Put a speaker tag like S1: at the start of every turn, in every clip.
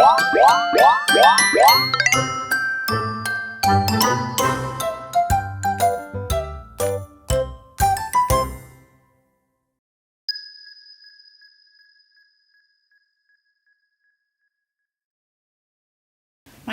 S1: My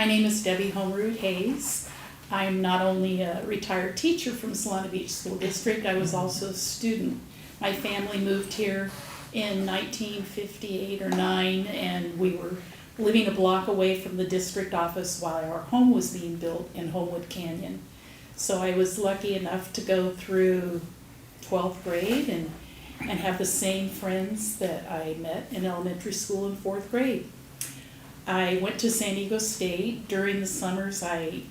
S1: name is Debby Hays. I'm not only a retired teacher from Solana Beach School District, I was also a student. My family moved here in 1958 or 9, and we were living a block away from the district office while our home was being built in Holmwood Canyon. So I was lucky enough to go through 12th grade and have the same friends that I met in elementary school in 4th grade. I went to San Diego State. During the summers, I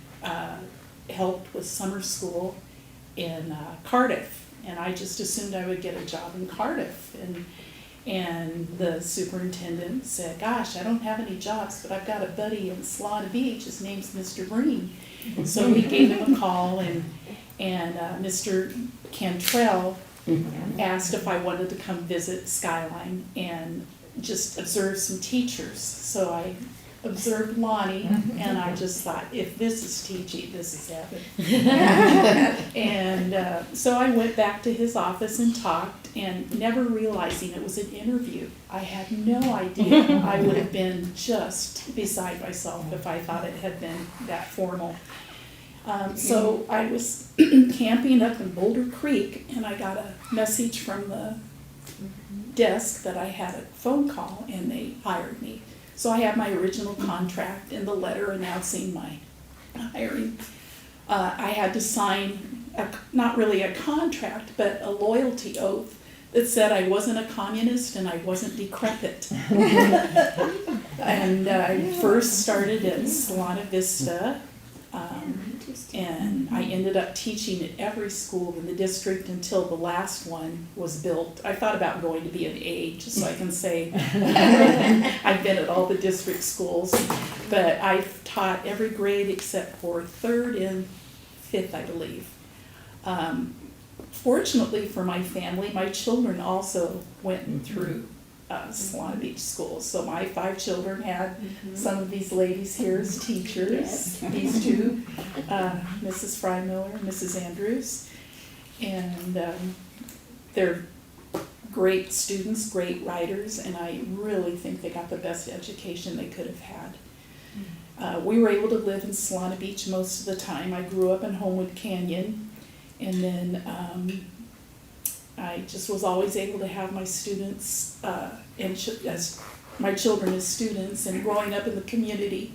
S1: helped with summer school in Cardiff, and I just assumed I would get a job in Cardiff. And the superintendent said, "Gosh, I don't have any jobs, but I've got a buddy in Solana Beach. His name's Mr. Green." So we gave him a call, and Mr. Cantrell asked if I wanted to come visit Skyline and just observe some teachers. So I observed Lonnie, and I just thought, if this is teaching, this is heaven. And so I went back to his office and talked, and never realizing it was an interview. I had no idea. I would have been just beside myself if I thought it had been that formal. So I was camping up in Boulder Creek, and I got a message from the desk that I had a phone call, and they hired me. So I have my original contract and the letter announcing my hiring. I had to sign, not really a contract, but a loyalty oath that said I wasn't a communist and I wasn't decrepit. And I first started at Solana Vista, and I ended up teaching at every school in the district until the last one was built. I thought about going to be an aide, just so I can say I've been at all the district schools, but I've taught every grade except for 3rd and 5th, I believe. Fortunately for my family, my children also went through Solana Beach School. So my 5 children had some of these ladies here as teachers, these two, Mrs. Frymiller and Mrs. Andrews. And they're great students, great writers, and I really think they got the best education they could have had. We were able to live in Solana Beach most of the time. I grew up in Holmwood Canyon, and then I just was always able to have my students as my children as students, and growing up in the community,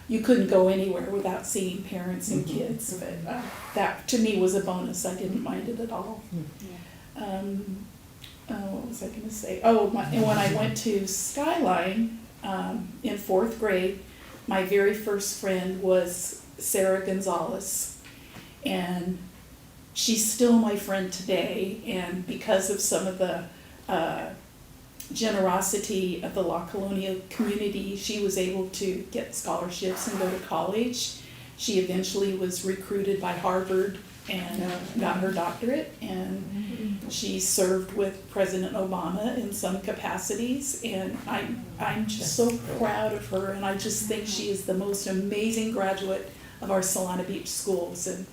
S1: you couldn't go anywhere without seeing parents and kids, but that to me was a bonus. I didn't mind it at all. What was I going to say? And when I went to Skyline in 4th grade, my very first friend was Sarah Gonzalez, and she's still my friend today, and because of some of the generosity of the La Colonia community, she was able to get scholarships and go to college. She eventually was recruited by Harvard and got her doctorate, and she served with President Obama in some capacities, and I'm just so proud of her, and I just think she is the most amazing graduate of our Solana Beach schools, and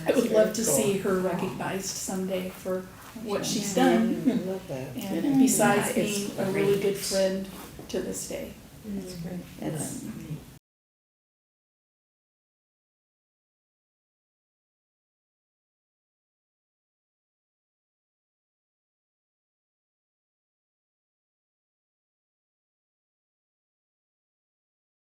S1: I would love to see her recognized someday for what she's done.
S2: I love that.
S1: And besides being a really good friend to this day.
S2: That's great. That's